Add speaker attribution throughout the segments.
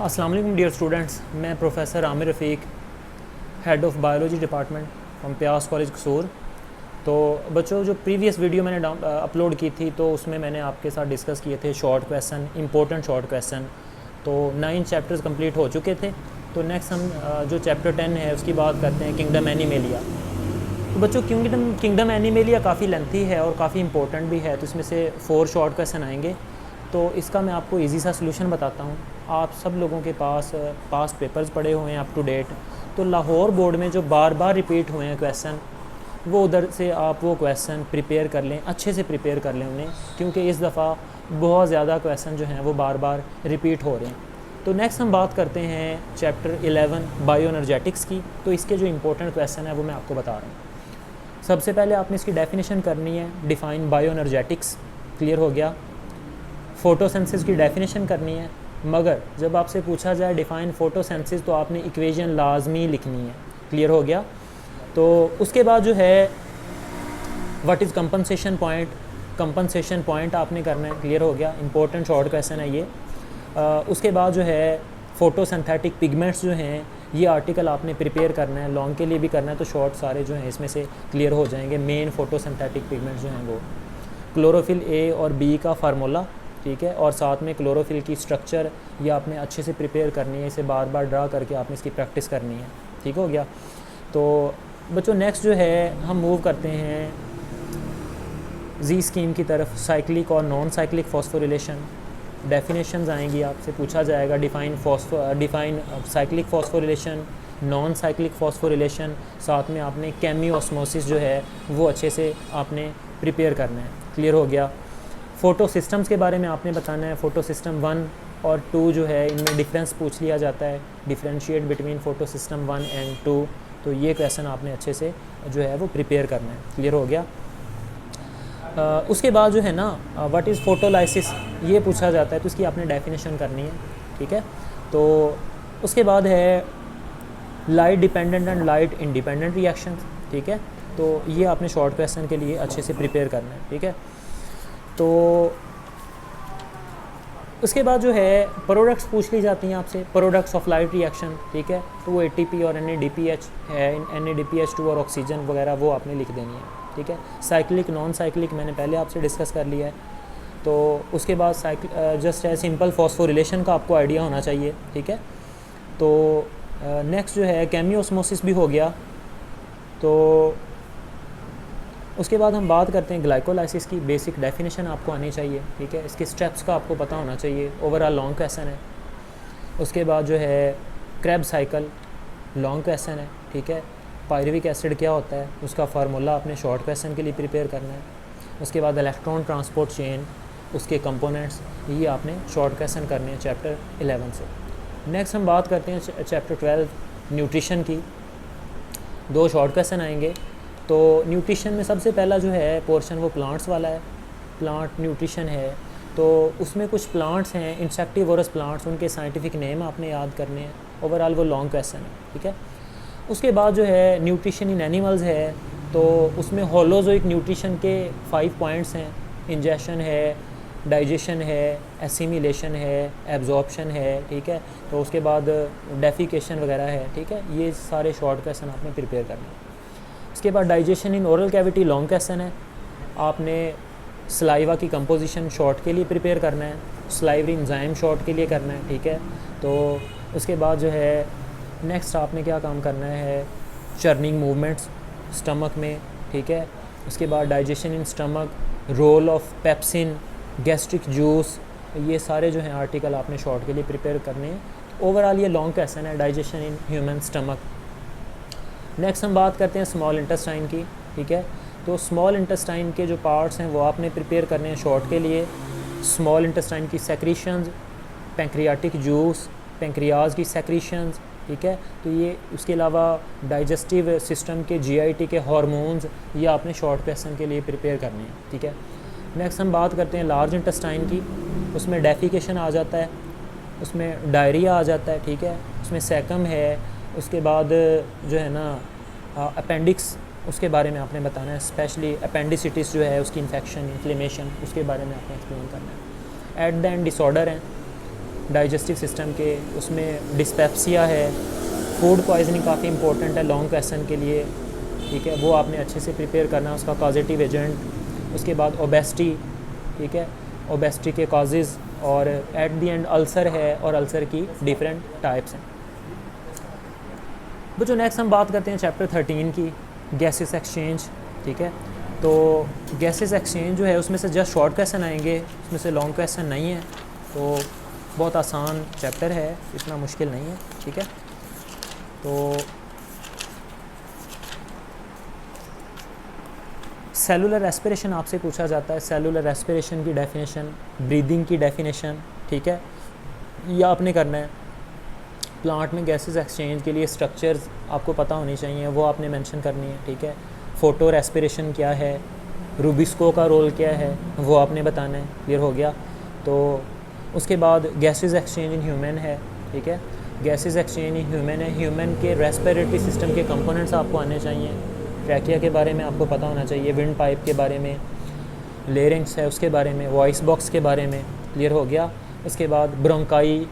Speaker 1: अस्सलाम वालेकुम dear students, मैं professor Aamir Rafiq, head of biology department from प्यास कॉलेज कसूर। तो बच्चों, जो प्रीवियस वीडियो मैंने अपलोड की थी तो उसमें मैंने आपके साथ डिस्कस किए थे short question, important short question. तो 9 चैप्टर्स कंप्लीट हो चुके थे। तो नेक्स्ट हम जो चैप्टर 10 है उसकी बात करते हैं, किंगडम एनिमेलिया। तो बच्चों, किंगडम एनिमेलिया काफ़ी लेंथी है और काफ़ी इंपॉर्टेंट भी है, तो इसमें से 4 शॉर्ट क्वेश्चन आएंगे। तो इसका मैं आपको इजी सा सलूशन बताता हूँ। आप सब लोगों के पास पास्ट पेपर्स पड़े हुए हैं अप टू डेट, तो लाहौर बोर्ड में जो बार बार रिपीट हुए हैं क्वेश्चन, वो उधर से आप वो क्वेश्चन प्रिपेयर कर लें, अच्छे से प्रिपेयर कर लें उन्हें, क्योंकि इस दफ़ा बहुत ज़्यादा क्वेश्चन जो हैं वो बार बार रिपीट हो रहे हैं। तो नेक्स्ट हम बात करते हैं चैप्टर 11 बायो एनर्जेटिक्स की। तो इसके जो इंपॉर्टेंट क्वेश्चन है वो मैं आपको बता रहा हूँ। सबसे पहले आपने इसकी डेफिनेशन करनी है, डिफ़ाइन बायो एनर्जेटिक्स, क्लियर हो गया। फ़ोटोसिंथेसिस की डेफिनेशन करनी है, मगर जब आपसे पूछा जाए डिफ़ाइन फ़ोटोसिंथेसिस तो आपने इक्वेशन लाजमी लिखनी है, क्लियर हो गया। तो उसके बाद जो है what is compensation point, compensation point आपने करना है, क्लियर हो गया। इंपॉर्टेंट शॉर्ट क्वेश्चन है ये। उसके बाद जो है फ़ोटोसिंथेटिक पिगमेंट्स जो हैं, ये आर्टिकल आपने प्रिपेयर करना है, लॉन्ग के लिए भी करना है, तो शॉर्ट सारे जो हैं इसमें से क्लियर हो जाएंगे। मेन फ़ोटोसिंथेटिक पिगमेंट्स जो हैं वो क्लोरोफिल ए और बी का फार्मूला, ठीक है, और साथ में क्लोरोफिल की स्ट्रक्चर ये आपने अच्छे से प्रिपेयर करनी है, इसे बार बार ड्रा करके आपने इसकी प्रैक्टिस करनी है, ठीक हो गया। तो बच्चों, नेक्स्ट जो है हम मूव करते हैं जी स्कीम की तरफ, साइक्लिक और नॉन साइक्लिक फॉस्फोरिलेशन। डेफिनेशंस आएंगी, आपसे पूछा जाएगा define cyclic phosphorylation, non cyclic phosphorylation, साथ में आपने केमी ऑस्मोसिस जो है वो अच्छे से आपने प्रिपेयर करना है, क्लियर हो गया। फ़ोटो सिस्टम्स के बारे में आपने बताना है, फ़ोटो सिस्टम 1 और 2 जो है इनमें डिफरेंस पूछ लिया जाता है, differentiate between photo system 1 and 2। तो ये क्वेश्चन आपने अच्छे से जो है वो प्रिपेयर करना है, क्लियर हो गया। उसके बाद जो है ना व्हाट इज़ फोटोलाइसिस, ये पूछा जाता है, तो इसकी आपने डेफिनेशन करनी है, ठीक है। तो उसके बाद है light dependent and light independent reaction, ठीक है। तो ये आपने शॉर्ट क्वेश्चन के लिए अच्छे से प्रिपेयर करना है, ठीक है। तो उसके बाद जो है प्रोडक्ट्स पूछ ली जाती हैं आपसे, प्रोडक्ट्स ऑफ लाइट रिएक्शन, ठीक है। तो वो ATP और NADPH है, NADPH2 और ऑक्सीजन वगैरह वो आपने लिख देनी है, ठीक है। साइक्लिक नॉन साइक्लिक मैंने पहले आपसे डिस्कस कर लिया है। तो उसके बाद जस्ट है सिंपल फॉस्फोरिलेशन का आपको आइडिया होना चाहिए, ठीक है। तो नेक्स्ट जो है केमियोस्मोसिस भी हो गया। तो उसके बाद हम बात करते हैं ग्लाइकोलाइसिस की, बेसिक डेफिनेशन आपको आनी चाहिए, ठीक है। इसके स्टेप्स का आपको पता होना चाहिए, ओवरऑल लॉन्ग क्वेश्चन है। उसके बाद जो है क्रैब साइकिल, लॉन्ग क्वेश्चन है, ठीक है। पायरुविक एसिड क्या होता है, उसका फार्मूला आपने शॉर्ट क्वेश्चन के लिए प्रिपेयर करना है। उसके बाद इलेक्ट्रॉन ट्रांसपोर्ट चेन, उसके कंपोनेंट्स, ये आपने शॉर्ट क्वेश्चन करने हैं चैप्टर 11 से। नेक्स्ट हम बात करते हैं चैप्टर 12 न्यूट्रिशन की। 2 शॉर्ट क्वेश्चन आएंगे। तो न्यूट्रिशन में सबसे पहला जो है पोर्शन वो प्लांट्स वाला है, प्लांट न्यूट्रिशन है। तो उसमें कुछ प्लांट्स हैं, इंसेक्टिवोरस प्लांट्स, उनके साइंटिफिक नेम आपने याद करने हैं। ओवरऑल वो लॉन्ग क्वेश्चन है, ठीक है। उसके बाद जो है न्यूट्रिशन इन एनिमल्स है, तो उसमें होलोजोइक न्यूट्रिशन के 5 पॉइंट्स हैं। इंजेशन है, डाइजेशन है, एसिमिलेशन है, एब्जॉर्प्शन है, ठीक है। तो उसके बाद डेफिकेशन वगैरह है, ठीक है। ये सारे शॉर्ट क्वेश्चन आपने प्रिपेयर करने हैं। उसके बाद digestion in oral cavity long question है। आपने सलाइवा की कंपोजिशन शॉर्ट के लिए प्रिपेयर करना है, सलाइवरी एंजाइम शॉर्ट के लिए करना है, ठीक है। तो उसके बाद जो है नेक्स्ट आपने क्या काम करना है, चर्निंग मूवमेंट्स स्टमक में, ठीक है। उसके बाद digestion in stomach, role of pepsin, gastric juice, ये सारे जो हैं आर्टिकल आपने शॉर्ट के लिए प्रिपेयर करने हैं। ओवरऑल ये लॉन्ग क्वेश्चन है, digestion in human stomach. Next हम बात करते हैं स्मॉल इंटेस्टाइन की, ठीक है। तो स्मॉल इंटेस्टाइन के जो पार्ट्स हैं वो आपने प्रिपेयर करने हैं शॉर्ट के लिए। स्मॉल इंटेस्टाइन की सेक्रीशंस, पैंक्रियाटिक जूस, पैंक्रियाज की सेक्रीशंस, ठीक है। तो ये उसके अलावा डाइजेस्टिव सिस्टम के GIT के हार्मोन्स, ये आपने शॉर्ट क्वेश्चन के लिए प्रिपेयर करने हैं, ठीक है। नेक्स्ट हम बात करते हैं लार्ज इंटेस्टाइन की। उसमें डेफिकेशन आ जाता है, उसमें डायरिया आ जाता है, ठीक है। उसमें सैकम है। उसके बाद जो है ना अपेंडिक्स, उसके बारे में आपने बताना है, स्पेशली अपेंडिसिटिस जो है उसकी इन्फेक्शन, इन्फ्लेमेशन, उसके बारे में आपने एक्सप्लेन करना है। एट द एंड डिसऑर्डर हैं, डाइजेस्टिव सिस्टम के, उसमें डिस्पेप्सिया है, फूड पॉइजनिंग काफ़ी इंपॉर्टेंट है लॉन्ग क्वेश्चन के लिए, ठीक है, वो आपने अच्छे से प्रिपेयर करना है, उसका कॉजेटिव एजेंट। उसके बाद ओबेसिटी, ठीक है, ओबेसिटी के कॉजेज़, और एट दी एंड अल्सर है, और अल्सर की डिफरेंट टाइप्स हैं। बच्चों नेक्स्ट हम बात करते हैं चैप्टर 13 की, गैसेस एक्सचेंज, ठीक है। तो गैसेस एक्सचेंज जो है उसमें से जस्ट शॉर्ट क्वेश्चन आएंगे, उसमें से लॉन्ग क्वेश्चन नहीं है, तो बहुत आसान चैप्टर है, इतना मुश्किल नहीं है, ठीक है। तो सेलुलर रेस्पिरेशन आपसे पूछा जाता है, सेलुलर रेस्पिरेशन की डेफिनेशन, ब्रीदिंग की डेफिनेशन, ठीक है, ये आपने करना है। प्लांट में गैसेस एक्सचेंज के लिए स्ट्रक्चर्स आपको पता होनी चाहिए, वो आपने मेंशन करनी है, ठीक है। फ़ोटो रेस्पिरेशन क्या है, रूबिस्को का रोल क्या है, वो आपने बताना है, क्लियर हो गया। तो उसके बाद गैसेस एक्सचेंज इन ह्यूमन है, ठीक है, गैसेस एक्सचेंज इन ह्यूमन है, ह्यूमन के रेस्पिरेटरी सिस्टम के कंपोनेंट्स आपको आने चाहिए, ट्रैकिया के बारे में आपको पता होना चाहिए, विंड पाइप के बारे में, लेरिंग्स है उसके बारे में, वॉइस बॉक्स के बारे में, क्लियर हो गया। उसके बाद bronchi,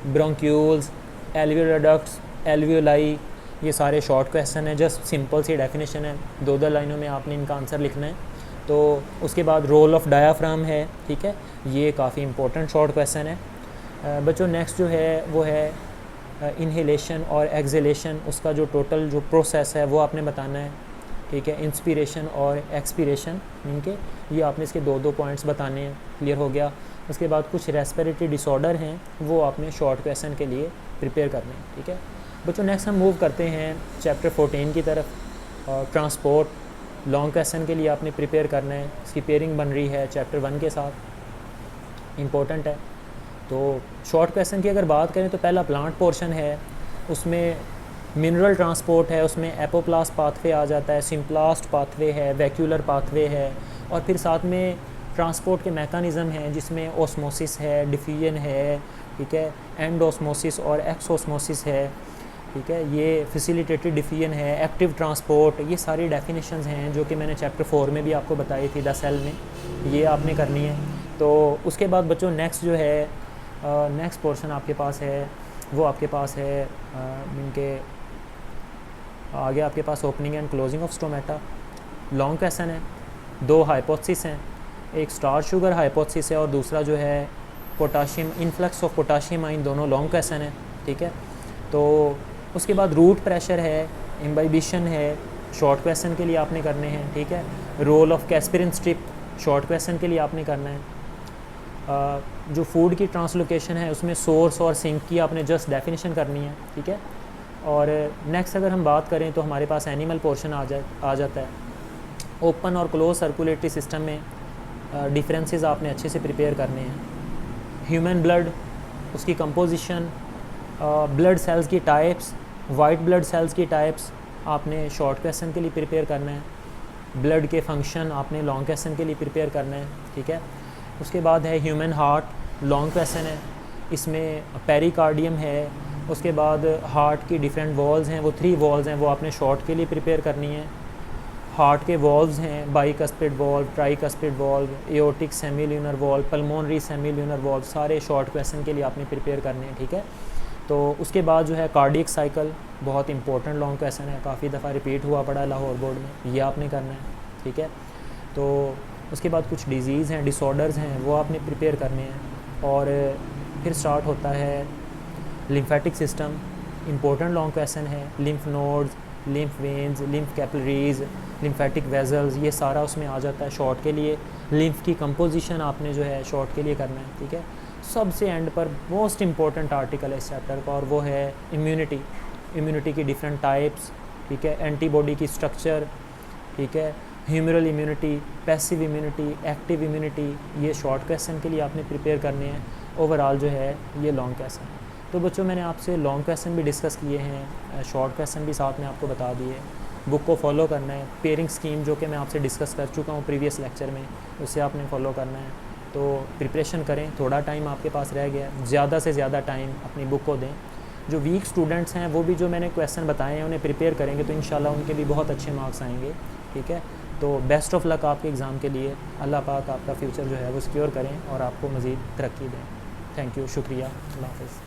Speaker 1: bronchioles, alveolar ducts, alveoli, ये सारे शॉर्ट क्वेश्चन है, जस्ट सिंपल सी डेफिनेशन है, 2 लाइनों में आपने इनका आंसर लिखना है। तो उसके बाद रोल ऑफ डायाफ्राम है, ठीक है, ये काफ़ी इंपॉर्टेंट शॉर्ट क्वेश्चन है। बच्चों नेक्स्ट जो है वो है इन्हेलेशन और एक्सहेलेशन, उसका जो टोटल जो प्रोसेस है वो आपने बताना है, ठीक है, इंस्पिरेशन और एक्सपीरेशन इनके, ये आपने इसके 2 पॉइंट्स बताने हैं, क्लियर हो गया। उसके बाद कुछ रेस्पिरेटरी डिसऑर्डर हैं, वो आपने शॉर्ट क्वेश्चन के लिए प्रिपेयर करने हैं, ठीक है। बच्चों नेक्स्ट हम मूव करते हैं चैप्टर 14 की तरफ, और ट्रांसपोर्ट, लॉन्ग क्वेश्चन के लिए आपने प्रिपेयर करना है, इसकी पेयरिंग बन रही है चैप्टर 1 के साथ, इम्पोर्टेंट है। तो शॉर्ट क्वेश्चन की अगर बात करें तो पहला प्लांट पोर्शन है, उसमें मिनरल ट्रांसपोर्ट है, उसमें एपोप्लास्ट पाथवे आ जाता है, सिम्प्लास्ट पाथवे है, वैक्यूलर पाथवे है, और फिर साथ में ट्रांसपोर्ट के मैकेनिज़्म हैं जिसमें ओस्मोसिस है, डिफ्यूजन है, ठीक है, एंडोस्मोसिस और एक्सोस्मोसिस है, ठीक है, ये फैसिलिटेटेड डिफ्यूजन है, एक्टिव ट्रांसपोर्ट, ये सारी डेफिनेशंस हैं जो कि मैंने चैप्टर 4 में भी आपको बताई थी 10 सेल में, ये आपने करनी है। तो उसके बाद बच्चों नेक्स्ट जो है नेक्स्ट पोर्शन आपके पास है, वो आपके पास है इनके आगे आपके पास opening and closing of stomata, long question है, 2 हाइपोथेसिस हैं, एक स्टार्च शुगर हाइपोथेसिस है और दूसरा जो है पोटाशियम, इन्फ्लक्स ऑफ पोटाशियम आइन, दोनों लॉन्ग क्वेश्चन है, ठीक है। तो उसके बाद रूट प्रेशर है, इम्बाइबिशन है, शॉर्ट क्वेश्चन के लिए आपने करने हैं, ठीक है। Role of casparian strip, short question के लिए आपने करना है। जो फूड की ट्रांसलोकेशन है उसमें सोर्स और सिंक की आपने जस्ट डेफिनेशन करनी है, ठीक है। और नेक्स्ट अगर हम बात करें तो हमारे पास एनिमल पोर्शन आ जाता है। ओपन और क्लोज सर्कुलेटरी सिस्टम में डिफरेंसेस आपने अच्छे से प्रिपेयर करने हैं। ह्यूमन ब्लड, उसकी कंपोजिशन, ब्लड सेल्स की टाइप्स, वाइट ब्लड सेल्स की टाइप्स आपने शॉर्ट क्वेश्चन के लिए प्रिपेयर करना है। ब्लड के फंक्शन आपने लॉन्ग क्वेश्चन के लिए प्रिपेयर करना है, ठीक है। उसके बाद है ह्यूमन हार्ट, लॉन्ग क्वेश्चन है, इसमें पेरिकार्डियम है। उसके बाद हार्ट की डिफरेंट वॉल्स हैं, वो 3 वॉल्स हैं, वो आपने शॉर्ट के लिए प्रिपेयर करनी है। हार्ट के वॉल्व्स हैं, bicuspid valve, tricuspid valve, aortic सेमील्यूनर valve, pulmonary सेमील्यूनर valve, सारे शॉर्ट क्वेश्चन के लिए आपने प्रिपेयर करने हैं, ठीक है। तो उसके बाद जो है कार्डियक साइकिल, बहुत इंपॉर्टेंट लॉन्ग क्वेश्चन है, काफ़ी दफ़ा रिपीट हुआ पड़ा लाहौर बोर्ड में, ये आपने करना है, ठीक है। तो उसके बाद कुछ डिजीज़ हैं, डिसऑर्डर्स हैं, वो आपने प्रिपेयर करने हैं। और फिर स्टार्ट होता है lymphatic system, important long question है, lymph nodes, lymph veins, lymph capillaries, lymphatic vessels, ये सारा उसमें आ जाता है शॉर्ट के लिए। लिम्फ की कंपोजिशन आपने जो है शॉर्ट के लिए करना है, ठीक है। सबसे एंड पर मोस्ट इम्पॉर्टेंट आर्टिकल है इस चैप्टर का, और वो है इम्यूनिटी, इम्यूनिटी की डिफरेंट टाइप्स, ठीक है, एंटीबॉडी की स्ट्रक्चर, ठीक है, humoral immunity, passive immunity, active immunity, ये शॉर्ट क्वेश्चन के लिए आपने प्रिपेयर करने हैं। ओवरऑल जो है ये लॉन्ग क्वेश्चन है। तो बच्चों मैंने आपसे लॉन्ग क्वेश्चन भी डिस्कस किए हैं, शॉर्ट क्वेश्चन भी साथ में आपको बता दिए। बुक को फॉलो करना है, पेयरिंग स्कीम जो कि मैं आपसे डिस्कस कर चुका हूँ प्रीवियस लेक्चर में, उसे आपने फॉलो करना है। तो प्रिपरेशन करें, थोड़ा टाइम आपके पास रह गया, ज़्यादा से ज़्यादा टाइम अपनी बुक को दें। जो वीक स्टूडेंट्स हैं वो भी जो मैंने क्वेश्चन बताए हैं उन्हें प्रिपेयर करेंगे तो इंशाल्लाह उनके भी बहुत अच्छे मार्क्स आएंगे, ठीक है। तो बेस्ट ऑफ लक आपके एग्ज़ाम के लिए, अल्लाह पाक आपका फ्यूचर जो है वो सिक्योर करें और आपको मज़ीद तरक्की दें। थैंक यू, शुक्रिया, अल्लाह हाफ़िज़।